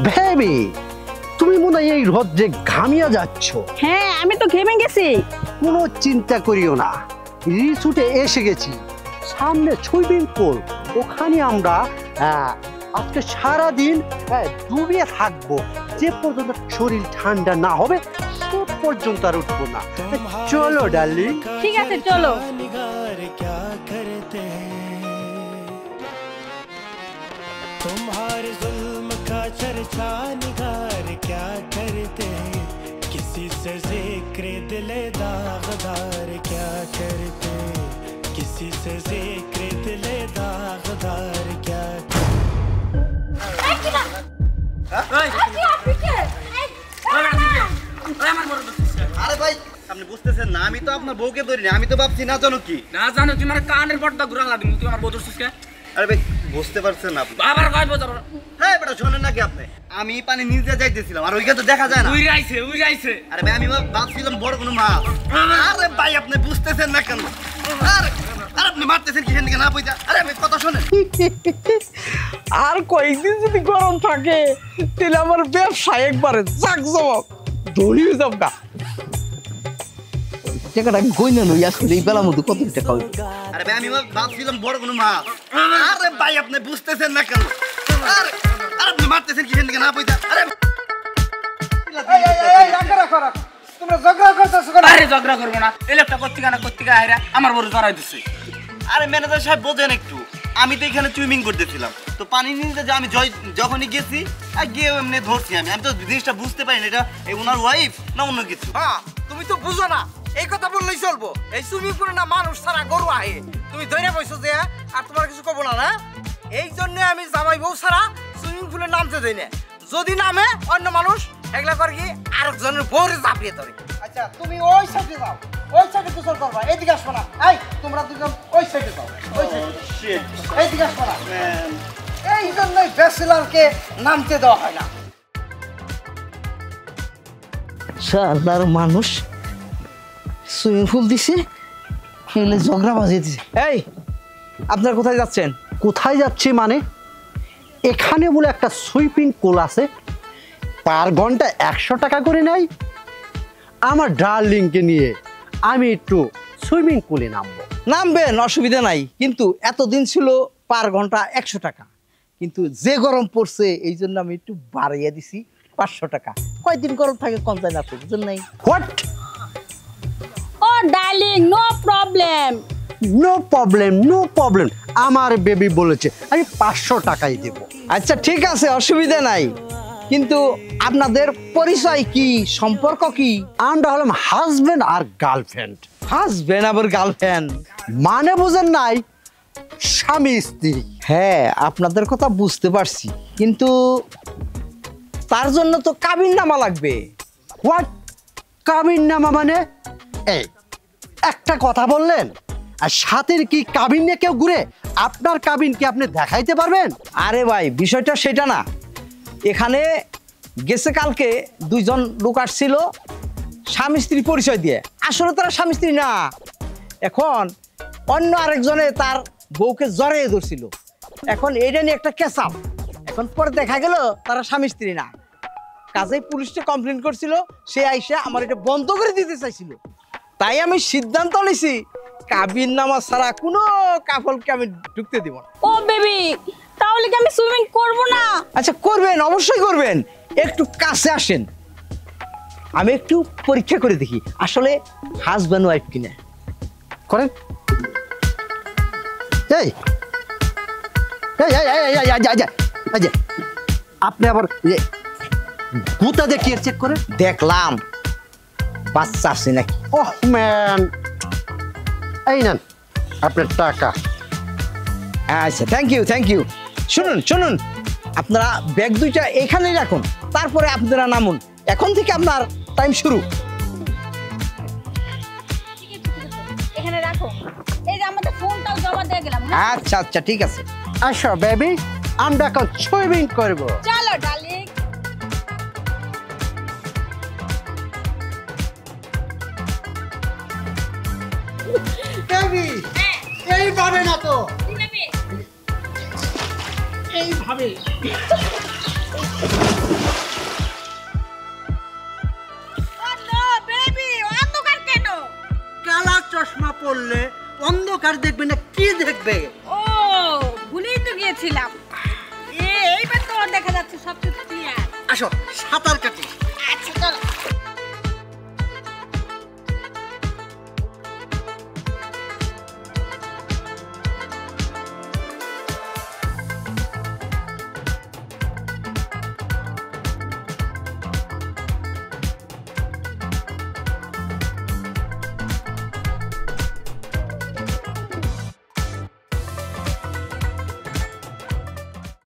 Baby তুমি মনে হয় এই রোদে ঘামিয়ে যাচ্ছ। হ্যাঁ আমি তো ঘেমে গেছি। কোনো চিন্তা করিও না, রিসুটে এসে গেছি, সামনে সুইমিং পুল, ওখানে আমরা আজকে সারাদিন ডুবিয়ে থাকবো, যে পর্যন্ত শরীর ঠান্ডা না হবে সে পর্যন্ত আর উঠবো না। চলো ডার্লিং। ঠিক আছে চলো। तुम्हारे जुल्म का चर्चा निगार क्या करते हैं, किसी से जिक्र दिले दागदार क्या करते हैं, किसी से जिक्र दिले दागदार क्या। আরে ভাই আপনি বুঝতেছেন না, আমি তো আপনার বউকে ধরি না, আমি তো ভাবছি না জানো কি না জানো তুমি আমার কানের পর্দা ঘুরা লাগি তুই আমার বউ ধরছিস কে? আরে ভাই বুঝতে পারছেন না আপনি? আবার কয় বউ যাবো? হ্যাঁ বেটা শোনেন নাকি আপনি, আমি পানি নিচে যাইতেছিলাম আর ওইখানে তো দেখা যায় না। উইরে আইছে আরে ভাই আমি ভাবছিলাম বড় কোনো মাছ। আরে ভাই আপনি বুঝতেছেন না কেন? আরে আরে আপনি মারতেছেন কি হেন না বুঝা? আরে আমি কথা শোনেন। আর কয়েকদিন যদি গরম থাকে তাহলে আমার ব্যবসা একবারে জাকজমক ধরিয়ে যাব গা। টাকাটা গইনা লই আসলে এই বেলা মধ্যে কত টাকা হইবে? আরে ভাই আমি ভাবছিলাম বড় কোনো মাছ। আরে ভাই আপনি বুঝতেছেন না কেন? আরে আরে আপনি মারতেছেন কি হেন না বুঝা? আরে এই রাখো তোমরা ঝগড়া করতেছো কেন? আরে ঝগড়া করব না, এই লোকটা কর্তিকা আইরা আমার বড় জড়াই দিছে। আরে ম্যানেজার সাহেব বোঝেন একটু, আমি তো এখানে সুইমিং করতেছিলাম, তো পানি নিতে যে আমি যখনই গেছি আর গিয়ে এমনি ধরছি। আমি তো জিনিসটা বুঝতে পারি না এটা ওনার ওয়াইফ না অন্য কিছু। হ্যাঁ তুমি তো বুঝো না, এই কথা বললেই চলবো। এই সুইমিং পুলে না মানুষ ছাড়া গরু আহে, তুমি ধরে বসছো যে আর তোমার কিছু কব না না। এই জন্য আমি জামাই বউ ছাড়া সুইমিং পুলে নামতে দেই না। যদি নামে অন্য মানুষ এগুলা করে কি আরেকজনের বউরে চাপিয়ে ধরে। আচ্ছা তুমি ওই সাইডে যাও, ওই সাইডে গোসল করবা, এদিকে আসবো না। এই তোমরা দুজন ওই সাইডে যাও, ওই সাইডে এইদিকে আসবো না। এই জন্যই ব্যাচেলারকে নামতে দেওয়া হয় না। শালার মানুষ সুইমিং পুল দিছে, খেলে ঝগড়া বাজিয়ে দিছে। এই আপনার কোথায় যাচ্ছেন? কোথায় যাচ্ছি মানে, এখানে বলে একটা সুইমিং পুল আছে, পার ঘন্টা 100 টাকা করে নেয়। আমার ডার্লিংকে নিয়ে আমি একটু সুইমিং পুলে নামবো। নামবেন, অসুবিধা নাই, কিন্তু এতদিন ছিল পার ঘন্টা 100 টাকা, কিন্তু যে গরম পড়ছে এই জন্য আমি একটু বাড়িয়ে দিছি 500 টাকা। কয়দিন গরম থাকে কম যায় না, তো বুঝলেন নাই? হোয়াট? ও darling no problem. No problem, আমার বেবি বলেছে আমি 500 টাকাই দেব। আচ্ছা ঠিক আছে, অসুবিধা নাই, কিন্তু আপনাদের পরিচয় কি, সম্পর্ক কি? আমরা হলাম হাজবেন্ড আর গার্লফ্রেন্ড। হাজবেন্ড আবার গার্লফ্রেন্ড মানে বুঝেন নাই, স্বামী স্ত্রী। হ্যাঁ আপনাদের কথা বুঝতে পারছি, কিন্তু তার জন্য তো কাবিননামা লাগবে। হোয়াট কাবিননামা মানে? এই একটা কথা বললেন, আর সাথের কি কাবিন নিয়ে কেউ ঘুরে? আপনার কাবিন কি আপনি দেখাইতে পারবেন? আরে ভাই বিষয়টা সেটা না, এখানে গেছে কালকে দুইজন লোক আসছিল স্বামী স্ত্রী পরিচয় দিয়ে, আসলে তারা স্বামী স্ত্রী না। এখন অন্য আরেকজনে তার বউকে জড়িয়ে ধরছিল, এখন এইটা নিয়ে একটা কেসাম। এখন পরে দেখা গেল তারা স্বামী স্ত্রী না, কাজেই পুলিশকে কমপ্লেন করছিল, সে আইসা আমার এটা বন্ধ করে দিতে চাইছিল। তাই আমি সিদ্ধান্ত নিছি কাবিননামা ছাড়া কোনো কাপলকে আমি ঢুকতে দিব না। ও বেবি তাহলে কি আমি সুইমিং করব না? আচ্ছা করবেন, অবশ্যই করবেন, একটু কাছে আসেন, আমি একটু পরীক্ষা করে দেখি আসলে হাজব্যান্ড ওয়াইফ কিনা। করেন। এই আপনি আবার গুতা দিয়ে কি চেক করে দেখলাম বাচ্চা আছে নাকি। ওহ ম্যান, এই নেন আপনার টাকা। আচ্ছা থ্যাংক ইউ। শুনুন আপনারা ব্যাগ দুইটা এখানেই রাখুন, তারপরে আপনারা নামুন, এখন থেকে আপনার টাইম শুরু। এখানে রাখো, এই যে আমাদের ফোনটাও জমা দিয়ে গেলাম। আচ্ছা ঠিক আছে। আসো বেবি, আমরা এখন সুইমিং করবো। চলো ডার্লিং। বেবি এইভাবে না তো, কিভাবে? এইভাবে। অন্ধকার দেখবে না কি দেখবে? ও ভুলেই তো গিয়েছিলাম। এইবার তো দেখা যাচ্ছে সবকিছু ক্লিয়ার। আসো সাঁতার কাটি। আচ্ছা চলো।